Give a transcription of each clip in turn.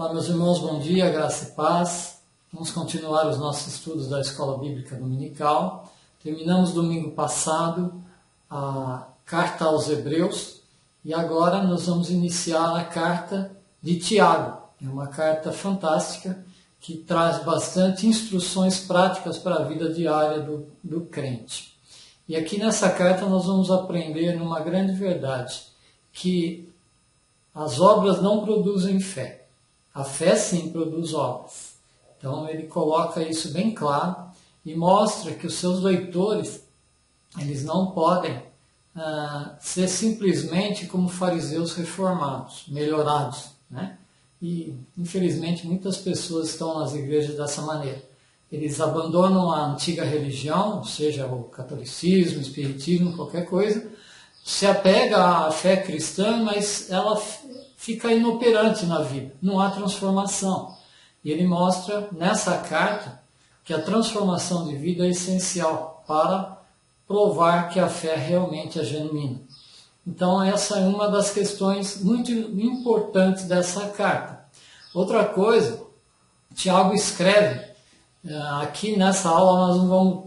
Olá, meus irmãos, bom dia, graça e paz. Vamos continuar os nossos estudos da Escola Bíblica Dominical. Terminamos domingo passado a carta aos Hebreus e agora nós vamos iniciar a carta de Tiago. É uma carta fantástica que traz bastante instruções práticas para a vida diária do crente. E aqui nessa carta nós vamos aprender uma grande verdade, que as obras não produzem fé. A fé sim produz obras. Então ele coloca isso bem claro e mostra que os seus leitores, eles não podem ser simplesmente como fariseus reformados, melhorados, né? E infelizmente muitas pessoas estão nas igrejas dessa maneira. Eles abandonam a antiga religião, seja o catolicismo, o espiritismo, qualquer coisa, se apega à fé cristã, mas ela fica inoperante na vida, não há transformação. E ele mostra nessa carta que a transformação de vida é essencial para provar que a fé realmente é genuína. Então essa é uma das questões muito importantes dessa carta. Outra coisa, Tiago escreve, aqui nessa aula nós não vamos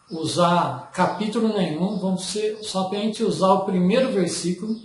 usar capítulo nenhum, vamos somente usar o primeiro versículo.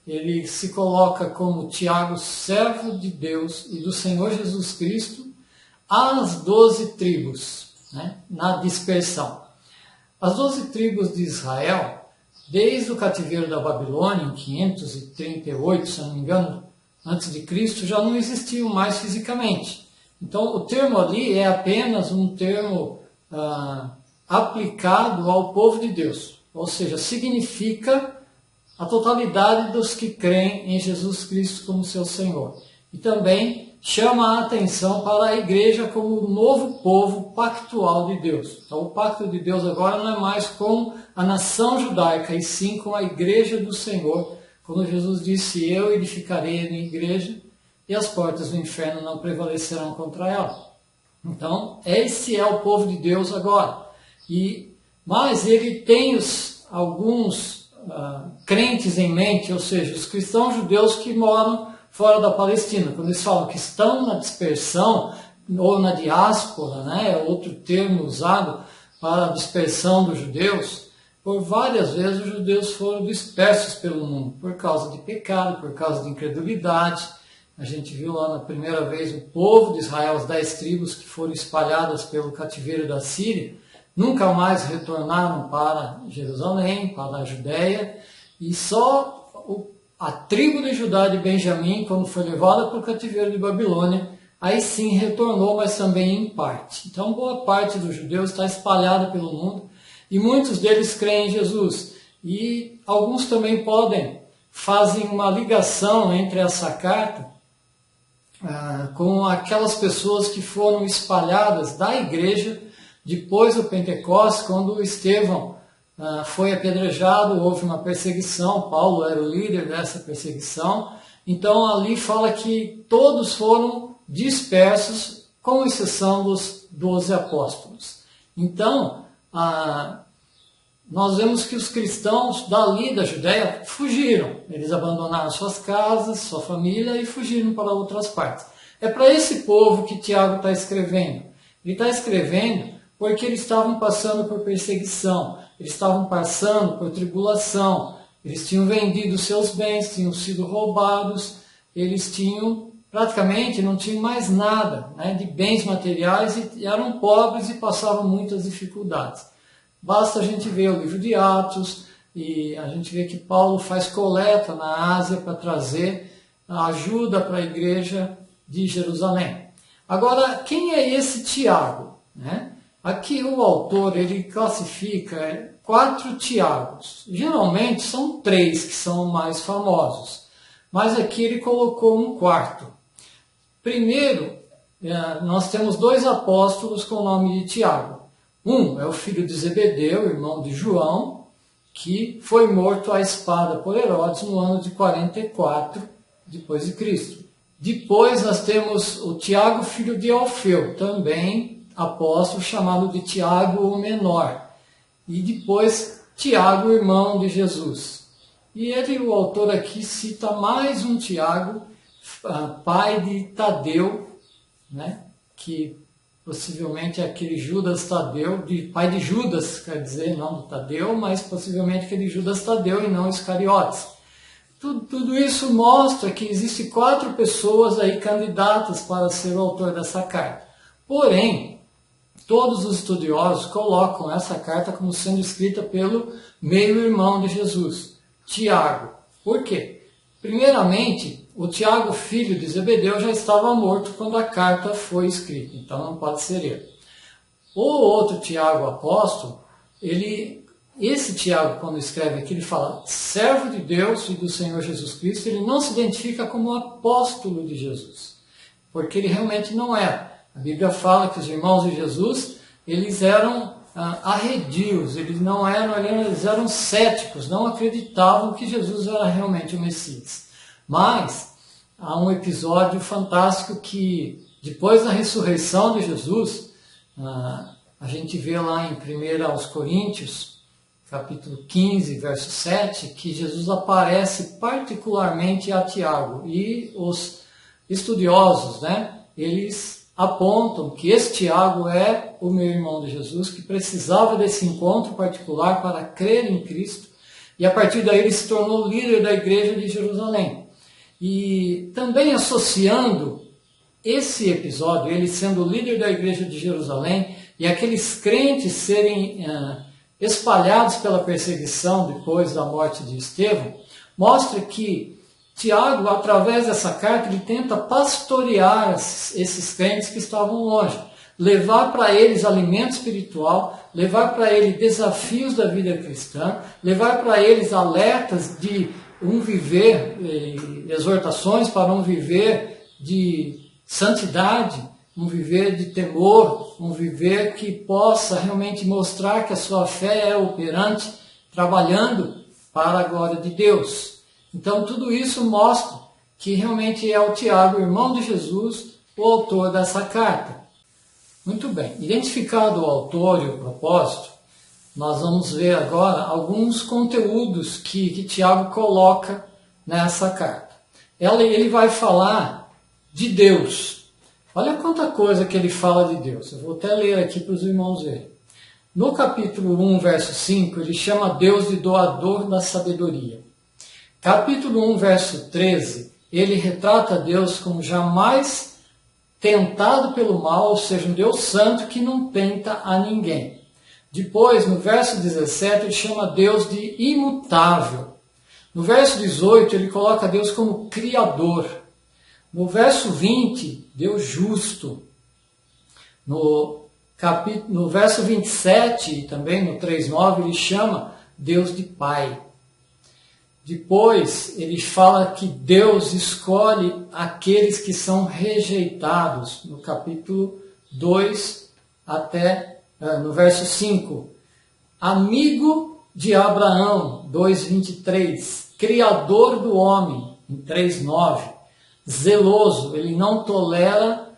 Ele se coloca como Tiago, servo de Deus e do Senhor Jesus Cristo, às 12 tribos, né, na dispersão. As 12 tribos de Israel, desde o cativeiro da Babilônia, em 538, se não me engano, antes de Cristo, já não existiam mais fisicamente. Então, o termo ali é apenas um termo aplicado ao povo de Deus, ou seja, significa a totalidade dos que creem em Jesus Cristo como seu Senhor. E também chama a atenção para a igreja como o novo povo pactual de Deus. Então o pacto de Deus agora não é mais com a nação judaica, e sim com a igreja do Senhor. Quando Jesus disse, eu edificarei a minha igreja e as portas do inferno não prevalecerão contra ela. Então esse é o povo de Deus agora. Mas ele tem alguns crentes em mente, ou seja, os cristãos judeus que moram fora da Palestina. Quando eles falam que estão na dispersão ou na diáspora, né, é outro termo usado para a dispersão dos judeus, por várias vezes os judeus foram dispersos pelo mundo, por causa de pecado, por causa de incredulidade. A gente viu lá na primeira vez o povo de Israel, as 10 tribos que foram espalhadas pelo cativeiro da Síria, nunca mais retornaram para Jerusalém, para a Judéia, e só a tribo de Judá de Benjamim, quando foi levada para o cativeiro de Babilônia, aí sim retornou, mas também em parte. Então boa parte dos judeus está espalhada pelo mundo, e muitos deles creem em Jesus. E alguns também fazem uma ligação entre essa carta com aquelas pessoas que foram espalhadas da igreja depois do Pentecostes, quando Estevão foi apedrejado, houve uma perseguição, Paulo era o líder dessa perseguição. Então ali fala que todos foram dispersos, com exceção dos 12 apóstolos. Então, nós vemos que os cristãos dali da Judéia fugiram. Eles abandonaram suas casas, sua família e fugiram para outras partes. É para esse povo que Tiago está escrevendo. Ele está escrevendo porque eles estavam passando por perseguição, eles estavam passando por tribulação, eles tinham vendido seus bens, tinham sido roubados, eles praticamente não tinham mais nada, né, de bens materiais, e eram pobres e passavam muitas dificuldades. Basta a gente ver o livro de Atos, e a gente vê que Paulo faz coleta na Ásia para trazer ajuda para a igreja de Jerusalém. Agora, quem é esse Tiago, né? Aqui o autor ele classifica 4 Tiagos. Geralmente são 3 que são mais famosos, mas aqui ele colocou um quarto. Primeiro, nós temos 2 apóstolos com o nome de Tiago. Um é o filho de Zebedeu, irmão de João, que foi morto à espada por Herodes no ano de 44 depois de Cristo. Depois nós temos o Tiago, filho de Alfeu, também apóstolo, chamado de Tiago o Menor. E depois Tiago, irmão de Jesus. E o autor aqui cita mais um Tiago, pai de Tadeu, né? Que possivelmente é aquele Judas Tadeu, pai de Judas, quer dizer, não do Tadeu, mas possivelmente aquele Judas Tadeu e não Iscariotes. Tudo isso mostra que existem 4 pessoas aí candidatas para ser o autor dessa carta. Porém, todos os estudiosos colocam essa carta como sendo escrita pelo meio-irmão de Jesus, Tiago. Por quê? Primeiramente, o Tiago, filho de Zebedeu, já estava morto quando a carta foi escrita, então não pode ser ele. O outro Tiago, apóstolo, esse Tiago, quando escreve aqui, ele fala servo de Deus e do Senhor Jesus Cristo, ele não se identifica como apóstolo de Jesus, porque ele realmente não é. A Bíblia fala que os irmãos de Jesus, eles eram arredios, eles eram céticos, não acreditavam que Jesus era realmente o Messias. Mas há um episódio fantástico que, depois da ressurreição de Jesus, a gente vê lá em 1 Coríntios, capítulo 15, verso 7, que Jesus aparece particularmente a Tiago. E os estudiosos, né, eles apontam que esse Tiago é o meu irmão de Jesus, que precisava desse encontro particular para crer em Cristo, e a partir daí ele se tornou líder da igreja de Jerusalém. E também associando esse episódio, ele sendo líder da igreja de Jerusalém, e aqueles crentes serem espalhados pela perseguição depois da morte de Estevão, mostra que Tiago, através dessa carta, ele tenta pastorear esses crentes que estavam longe, levar para eles alimento espiritual, levar para eles desafios da vida cristã, levar para eles alertas de um viver, exortações para um viver de santidade, um viver de temor, um viver que possa realmente mostrar que a sua fé é operante, trabalhando para a glória de Deus. Então, tudo isso mostra que realmente é o Tiago, irmão de Jesus, o autor dessa carta. Muito bem, identificado o autor e o propósito, nós vamos ver agora alguns conteúdos que Tiago coloca nessa carta. Ele vai falar de Deus. Olha quanta coisa que ele fala de Deus. Eu vou até ler aqui para os irmãos verem. No capítulo 1, verso 5, ele chama Deus de doador da sabedoria. Capítulo 1, verso 13, ele retrata Deus como jamais tentado pelo mal, ou seja, um Deus santo que não tenta a ninguém. Depois, no verso 17, ele chama Deus de imutável. No verso 18, ele coloca Deus como criador. No verso 20, Deus justo. No verso 27, e também no 3,9, ele chama Deus de Pai. Depois, ele fala que Deus escolhe aqueles que são rejeitados, no capítulo 2 até no verso 5. Amigo de Abraão, 2,23. Criador do homem, em 3,9. Zeloso, ele não tolera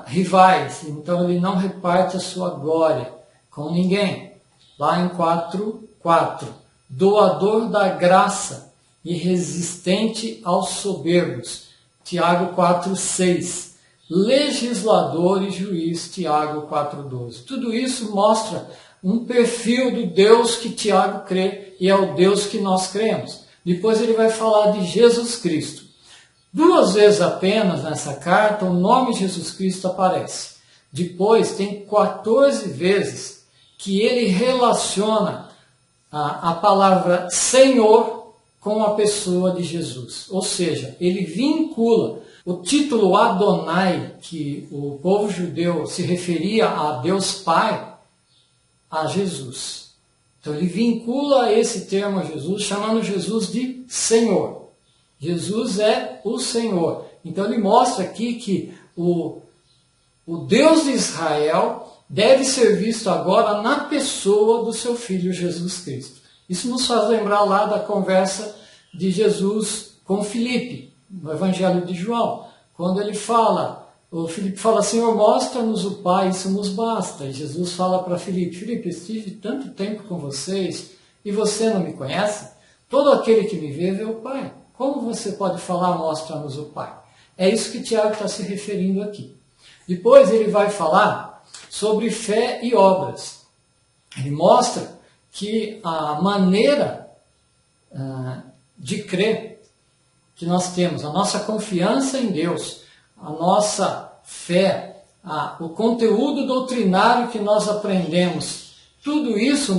rivais, então ele não reparte a sua glória com ninguém. Lá em 4,4. Doador da graça e resistente aos soberbos, Tiago 4,6. Legislador e juiz, Tiago 4,12. Tudo isso mostra um perfil do Deus que Tiago crê e é o Deus que nós cremos. Depois ele vai falar de Jesus Cristo. 2 vezes apenas nessa carta o nome Jesus Cristo aparece. Depois tem 14 vezes que ele relaciona a palavra Senhor com a pessoa de Jesus. Ou seja, ele vincula o título Adonai, que o povo judeu se referia a Deus Pai, a Jesus. Então ele vincula esse termo a Jesus, chamando Jesus de Senhor. Jesus é o Senhor. Então ele mostra aqui que o Deus de Israel deve ser visto agora na pessoa do seu Filho Jesus Cristo. Isso nos faz lembrar lá da conversa de Jesus com Filipe, no Evangelho de João, quando ele fala, o Filipe fala, Senhor, mostra-nos o Pai, isso nos basta. E Jesus fala para Filipe, Filipe, estive tanto tempo com vocês e você não me conhece? Todo aquele que me vê, vê o Pai. Como você pode falar, mostra-nos o Pai? É isso que Tiago está se referindo aqui. Depois ele vai falar sobre fé e obras. Ele mostra que a maneira de crer que nós temos, a nossa confiança em Deus, a nossa fé, o conteúdo doutrinário que nós aprendemos, tudo isso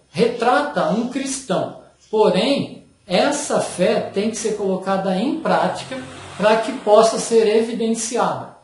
retrata um cristão. Porém, essa fé tem que ser colocada em prática para que possa ser evidenciada.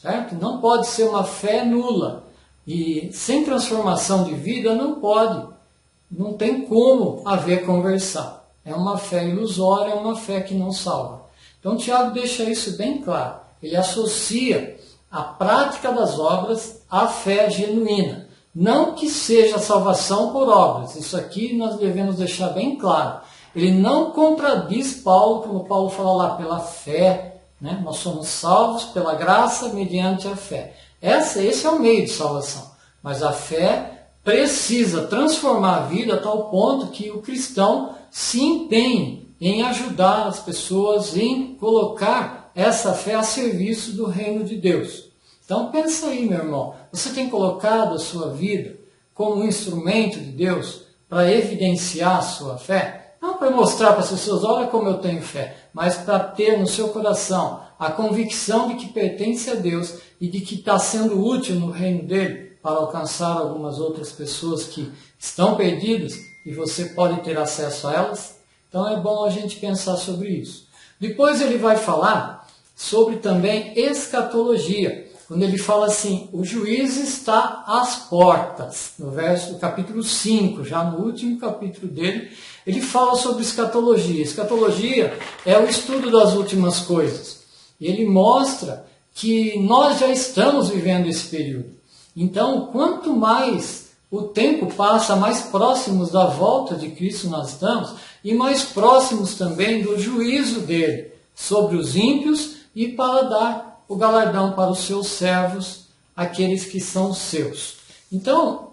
Certo? Não pode ser uma fé nula. E sem transformação de vida não tem como haver conversão. É uma fé ilusória, é uma fé que não salva. Então Tiago deixa isso bem claro. Ele associa a prática das obras à fé genuína. Não que seja salvação por obras. Isso aqui nós devemos deixar bem claro. Ele não contradiz Paulo, como Paulo fala lá, pela fé. Né? Nós somos salvos pela graça mediante a fé. Esse é o meio de salvação. Mas a fé precisa transformar a vida a tal ponto que o cristão se empenhe em ajudar as pessoas, em colocar essa fé a serviço do reino de Deus. Então pensa aí, meu irmão, você tem colocado a sua vida como um instrumento de Deus para evidenciar a sua fé? Não para mostrar para as pessoas, olha como eu tenho fé, mas para ter no seu coração a convicção de que pertence a Deus e de que está sendo útil no reino dele para alcançar algumas outras pessoas que estão perdidas e você pode ter acesso a elas. Então é bom a gente pensar sobre isso. Depois ele vai falar sobre também escatologia, quando ele fala assim, o juízo está às portas. No capítulo 5, já no último capítulo dele, ele fala sobre escatologia. Escatologia é o estudo das últimas coisas. Ele mostra que nós já estamos vivendo esse período. Então, quanto mais o tempo passa, mais próximos da volta de Cristo nós estamos, e mais próximos também do juízo dele sobre os ímpios e para dar o galardão para os seus servos, aqueles que são seus. Então,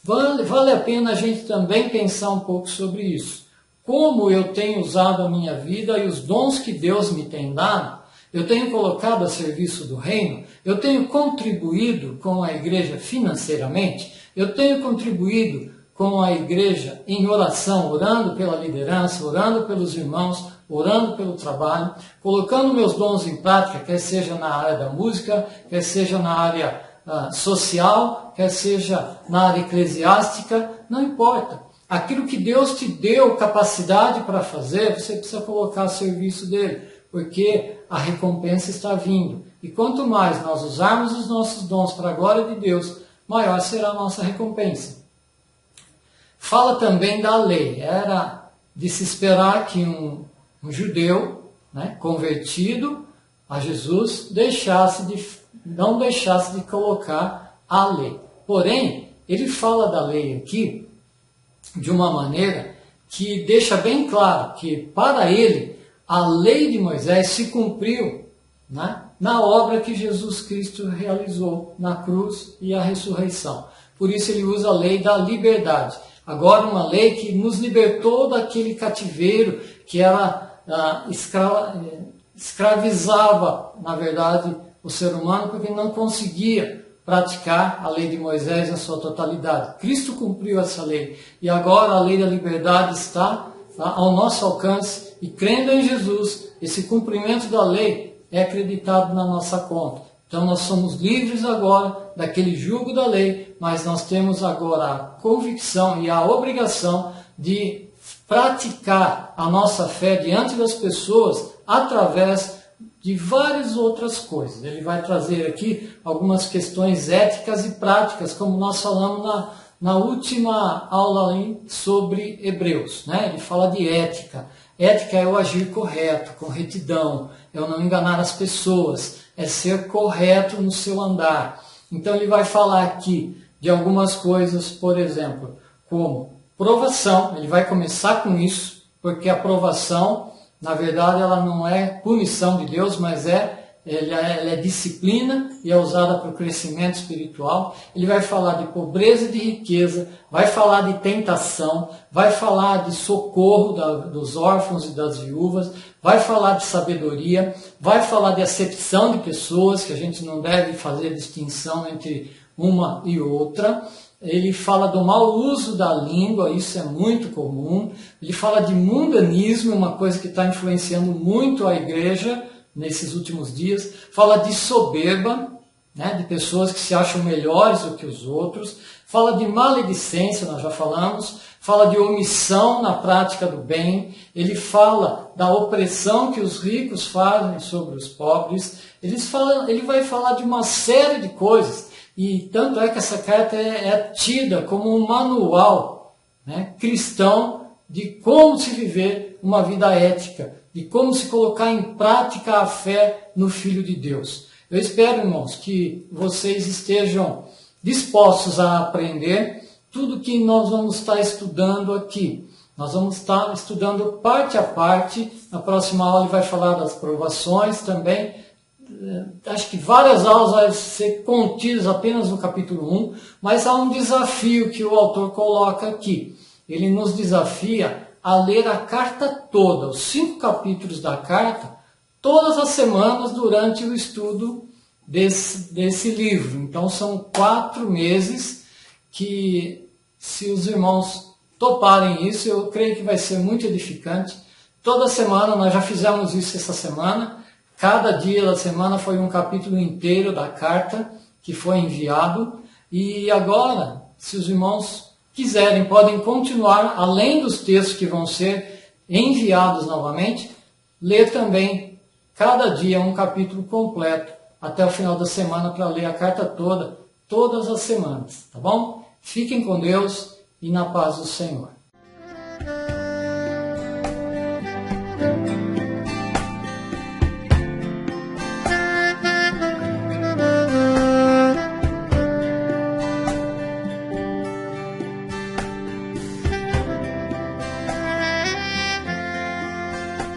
vale a pena a gente também pensar um pouco sobre isso. Como eu tenho usado a minha vida e os dons que Deus me tem dado, eu tenho colocado a serviço do reino, eu tenho contribuído com a igreja financeiramente, eu tenho contribuído com a igreja em oração, orando pela liderança, orando pelos irmãos, orando pelo trabalho, colocando meus dons em prática, quer seja na área da música, quer seja na área social, quer seja na área eclesiástica, não importa. Aquilo que Deus te deu capacidade para fazer, você precisa colocar a serviço dele, porque a recompensa está vindo. E quanto mais nós usarmos os nossos dons para a glória de Deus, maior será a nossa recompensa. Fala também da lei. Era de se esperar que um judeu, né, convertido a Jesus não deixasse de colocar a lei. Porém, ele fala da lei aqui de uma maneira que deixa bem claro que para ele a lei de Moisés se cumpriu, né, na obra que Jesus Cristo realizou na cruz e a ressurreição. Por isso ele usa a lei da liberdade. Agora uma lei que nos libertou daquele cativeiro que escravizava, na verdade, o ser humano, porque não conseguia praticar a lei de Moisés na sua totalidade. Cristo cumpriu essa lei e agora a lei da liberdade está ao nosso alcance e crendo em Jesus, esse cumprimento da lei é acreditado na nossa conta. Então nós somos livres agora daquele jugo da lei, mas nós temos agora a convicção e a obrigação de praticar a nossa fé diante das pessoas através de várias outras coisas. Ele vai trazer aqui algumas questões éticas e práticas, como nós falamos na última aula sobre Hebreus, né? Ele fala de ética. Ética é o agir correto, com retidão, é o não enganar as pessoas, é ser correto no seu andar. Então ele vai falar aqui de algumas coisas, por exemplo, como provação. Ele vai começar com isso, porque a provação, na verdade, ela não é punição de Deus, mas é ela é disciplina e é usada para o crescimento espiritual. Ele vai falar de pobreza e de riqueza, vai falar de tentação, vai falar de socorro dos órfãos e das viúvas, vai falar de sabedoria, vai falar de acepção de pessoas, que a gente não deve fazer distinção entre uma e outra. Ele fala do mau uso da língua, isso é muito comum. Ele fala de mundanismo, uma coisa que está influenciando muito a igreja nesses últimos dias. Fala de soberba, né, de pessoas que se acham melhores do que os outros. Fala de maledicência, nós já falamos. Fala de omissão na prática do bem. Ele fala da opressão que os ricos fazem sobre os pobres. Ele vai falar de uma série de coisas. E tanto é que essa carta é tida como um manual, né, cristão de como se viver uma vida ética, de como se colocar em prática a fé no Filho de Deus. Eu espero, irmãos, que vocês estejam dispostos a aprender tudo que nós vamos estar estudando aqui. Nós vamos estar estudando parte a parte. Na próxima aula ele vai falar das provações também. Acho que várias aulas vão ser contidas apenas no capítulo 1, mas há um desafio que o autor coloca aqui. Ele nos desafia a ler a carta toda, os 5 capítulos da carta, todas as semanas durante o estudo desse livro. Então são 4 meses que, se os irmãos toparem isso, eu creio que vai ser muito edificante. Toda semana, nós já fizemos isso essa semana. Cada dia da semana foi um capítulo inteiro da carta que foi enviado. E agora, se os irmãos quiserem, podem continuar, além dos textos que vão ser enviados novamente, ler também cada dia um capítulo completo, até o final da semana, para ler a carta toda, todas as semanas, tá bom? Fiquem com Deus e na paz do Senhor.